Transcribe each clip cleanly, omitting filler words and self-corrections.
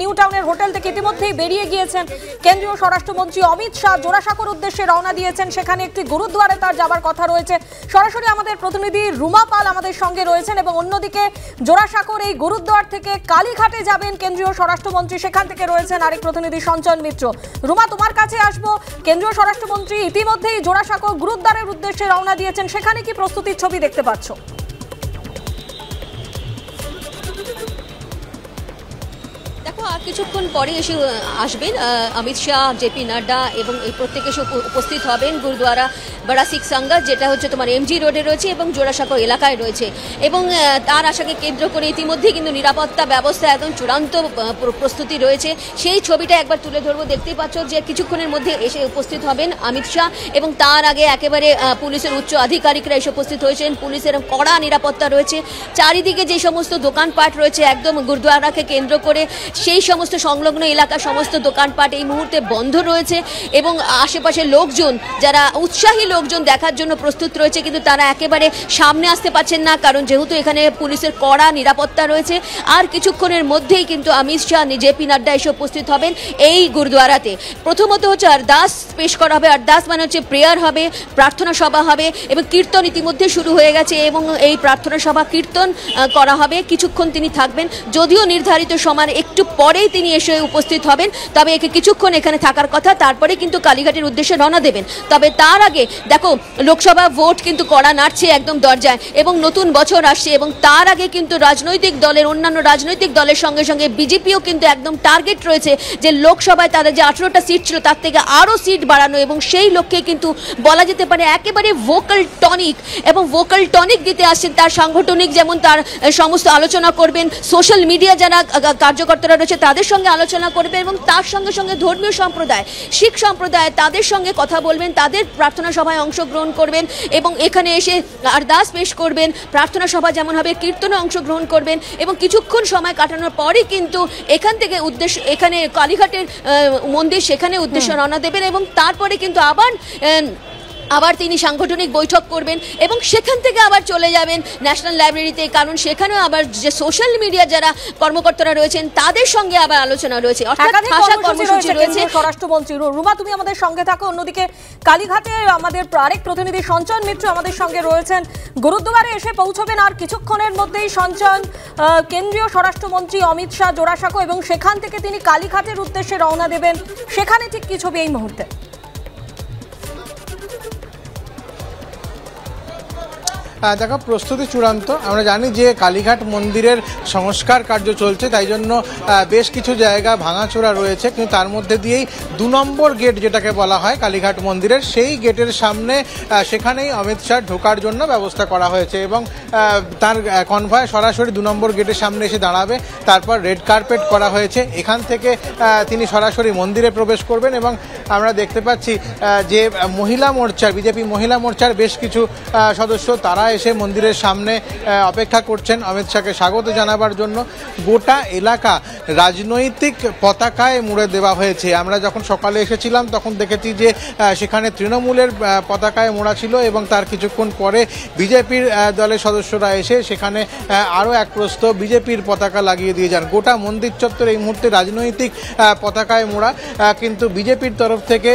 New টাউনের hotel থেকে ইতিমধ্যেই বেরিয়ে গিয়েছেন কেন্দ্রীয় স্বরাষ্ট্রমন্ত্রী অমিত শাহ। জোড়াসাঁকোর উদ্দেশ্যে রওনা দিয়েছেন, সেখানে একটি গুরুদ্বারে তার যাবার কথা রয়েছে। সরাসরি আমাদের প্রতিনিধি রুমা পাল আমাদের সঙ্গে রয়েছেন এবং অন্যদিকে জোড়াসাঁকোর এই গুরুদ্বার থেকে কালীঘাটে যাবেন কেন্দ্রীয় স্বরাষ্ট্রমন্ত্রী, সেখান থেকে রয়েছেন আরেক প্রতিনিধি সঞ্চয়ন মিত্র। রুমা, তোমার কাছে আসবো। কেন্দ্রীয় স্বরাষ্ট্রমন্ত্রী ইতিমধ্যেই জোড়াসাঁকো গুরুদ্বারের উদ্দেশ্যে রওনা দিয়েছেন, সেখানে কি প্রস্তুতির ছবি দেখতে পাচ্ছ? আর কিছুক্ষণ পরে এসে আসবেন অমিত শাহ, জেপি নাড্ডা এবং এই প্রত্যেকে এসে উপস্থিত হবেন গুরুদ্বারা বড়া শিখ সংঘ, যেটা হচ্ছে তোমার এমজি রোডে রয়েছে এবং জোড়াসাঁকো এলাকায় রয়েছে। এবং তার আশাকে কেন্দ্র করে ইতিমধ্যে কিন্তু নিরাপত্তা ব্যবস্থা একদম চূড়ান্ত প্রস্তুতি রয়েছে। সেই ছবিটা একবার তুলে ধরবো। দেখতেই পাচ্ছ যে কিছুক্ষণের মধ্যে এসে উপস্থিত হবেন অমিত শাহ এবং তার আগে একেবারে পুলিশের উচ্চ আধিকারিকরা এসে উপস্থিত হয়েছেন। পুলিশের কড়া নিরাপত্তা রয়েছে। চারিদিকে যে সমস্ত দোকানপাট রয়েছে একদম গুরুদ্বারাকে কেন্দ্র করে, সেই সমস্ত সংলগ্ন এলাকা সমস্ত দোকানপাট এই মুহূর্তে বন্ধ রয়েছে এবং আশেপাশের লোকজন যারা উৎসাহী লোকজন দেখার জন্য প্রস্তুত রয়েছে, কিন্তু তারা একেবারে সামনে আসতে পারছেন না, কারণ যেহেতু এখানে পুলিশের কড়া নিরাপত্তা রয়েছে। আর কিছুক্ষণের মধ্যেই কিন্তু অমিত শাহ, জেপি নাড্ডা এসে উপস্থিত হবেন এই গুরুদ্বারাতে। প্রথমত হচ্ছে আরদাস পেশ করা হবে। আরদাস মানে হচ্ছে প্রেয়ার হবে, প্রার্থনা সভা হবে এবং কীর্তন ইতিমধ্যে শুরু হয়ে গেছে এবং এই প্রার্থনা সভা কীর্তন করা হবে। কিছুক্ষণ তিনি থাকবেন, যদিও নির্ধারিত সময় একটু পরেই তিনি এসে উপস্থিত হবেন, তবে একে কিছুক্ষণ এখানে থাকার কথা, তারপরে কিন্তু কালীঘাটের উদ্দেশ্যে রওনা দেবেন। তবে তার আগে দেখো লোকসভা ভোট কিন্তু কড়া নাড়ছে একদম দরজায় এবং নতুন বছর আসছে এবং তার আগে কিন্তু রাজনৈতিক দলের অন্যান্য রাজনৈতিক দলের সঙ্গে সঙ্গে বিজেপিও কিন্তু একদম টার্গেট রয়েছে যে লোকসভায় তাদের যে 18টা সিট ছিল তার থেকে আরও সিট বাড়ানো এবং সেই লক্ষ্যে কিন্তু বলা যেতে পারে একেবারে ভোকাল টনিক এবং ভোকাল টনিক দিতে আসছেন। তার সাংগঠনিক যেমন তার সমস্ত আলোচনা করবেন, সোশ্যাল মিডিয়া যারা কার্যকর্তারা রয়েছে তাদের সঙ্গে আলোচনা করবেন এবং তার সঙ্গে সঙ্গে ধর্মীয় সম্প্রদায়, শিখ সম্প্রদায়, তাদের সঙ্গে কথা বলবেন, তাদের প্রার্থনা সভায় অংশগ্রহণ করবেন এবং এখানে এসে আরদাস পেশ করবেন। প্রার্থনা সভা যেমন হবে কীর্তনে অংশগ্রহণ করবেন এবং কিছুক্ষণ সময় কাটানোর পরই কিন্তু এখান থেকে এখানে কালীঘাটের মন্দির, সেখানে উদ্দেশ্যে রওনা দেবেন এবং তারপরে কিন্তু আবার তিনি সাংগঠনিক বৈঠক করবেন এবং সেখান থেকে আবার চলে যাবেন ন্যাশনাল লাইব্রেরিতে, কারণ সেখানেও আবার যে সোশ্যাল মিডিয়া যারা কর্মকর্তারা রয়েছেন তাদের সঙ্গে আবার আলোচনা রয়েছে, অর্থাৎ ভাষা কর্মসূচি রয়েছে। স্বরাষ্ট্রমন্ত্রী রুমা, তুমি আমাদের সঙ্গে থাকো। অন্যদিকে কালীঘাটে আমাদের আরেক প্রতিনিধি সঞ্চয়ন মিত্র আমাদের সঙ্গে রয়েছেন। গুরুদ্বারে এসে পৌঁছবেন আর কিছুক্ষণের মধ্যেই সঞ্চয়ন। কেন্দ্রীয় স্বরাষ্ট্রমন্ত্রী অমিত শাহ জোড়াসাঁকো এবং সেখান থেকে তিনি কালীঘাটের উদ্দেশ্যে রওনা দেবেন, সেখানে ঠিক কি ছবি এই মুহূর্তে? দেখো, প্রস্তুতি চূড়ান্ত। আমরা জানি যে কালীঘাট মন্দিরের সংস্কার কার্য চলছে, তাই জন্য বেশ কিছু জায়গা ভাঙাচোরা রয়েছে, কিন্তু তার মধ্যে দিয়েই 2 নম্বর গেট যেটাকে বলা হয় কালীঘাট মন্দিরের, সেই গেটের সামনে সেখানেই অমিত শাহ ঢোকার জন্য ব্যবস্থা করা হয়েছে এবং তার কনভয় সরাসরি 2 নম্বর গেটের সামনে এসে দাঁড়াবে। তারপর রেড কার্পেট করা হয়েছে, এখান থেকে তিনি সরাসরি মন্দিরে প্রবেশ করবেন এবং আমরা দেখতে পাচ্ছি যে মহিলা মোর্চার, বিজেপি মহিলা মোর্চার বেশ কিছু সদস্য তারা এসে মন্দিরের সামনে অপেক্ষা করছেন অমিত শাহকে স্বাগত জানাবার জন্য। গোটা এলাকা রাজনৈতিক পতাকায় মুড়ে দেওয়া হয়েছে। আমরা যখন সকালে এসেছিলাম তখন দেখেছি যে সেখানে তৃণমূলের পতাকায় মোড়া ছিল এবং তার কিছুক্ষণ পরে বিজেপির দলের সদস্যরা এসে সেখানে আরও এক প্রস্থ বিজেপির পতাকা লাগিয়ে দিয়ে যান। গোটা মন্দির চত্বর এই মুহূর্তে রাজনৈতিক পতাকায় মোড়া, কিন্তু বিজেপির তরফ থেকে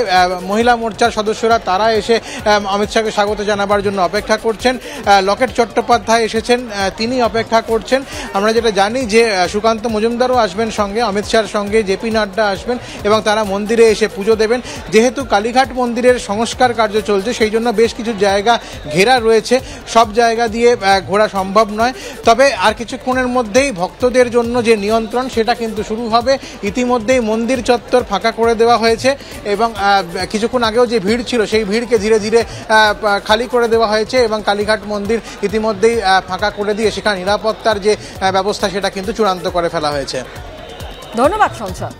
মহিলা মোর্চার সদস্যরা তারা এসে অমিত শাহকে স্বাগত জানাবার জন্য অপেক্ষা করছেন। লকেট চট্টোপাধ্যায় এসেছেন, তিনি অপেক্ষা করছেন। আমরা যেটা জানি যে সুকান্ত মজুমদারও আসবেন সঙ্গে, অমিত শাহর সঙ্গে জেপি নাড্ডা আসবেন এবং তারা মন্দিরে এসে পুজো দেবেন। যেহেতু কালীঘাট মন্দিরের সংস্কার কার্য চলছে সেই জন্য বেশ কিছু জায়গা ঘেরা রয়েছে, সব জায়গা দিয়ে ঘোরা সম্ভব নয়। তবে আর কিছুক্ষণের মধ্যেই ভক্তদের জন্য যে নিয়ন্ত্রণ সেটা কিন্তু শুরু হবে। ইতিমধ্যেই মন্দির চত্বর ফাঁকা করে দেওয়া হয়েছে এবং কিছুক্ষণ আগেও যে ভিড় ছিল সেই ভিড়কে ধীরে ধীরে খালি করে দেওয়া হয়েছে এবং কালীঘাট মন্দির ইতিমধ্যেই ফাঁকা করে দিয়ে সেখানে নিরাপত্তার যে ব্যবস্থা সেটা কিন্তু চূড়ান্ত করে ফেলা হয়েছে। ধন্যবাদ সঞ্চয়।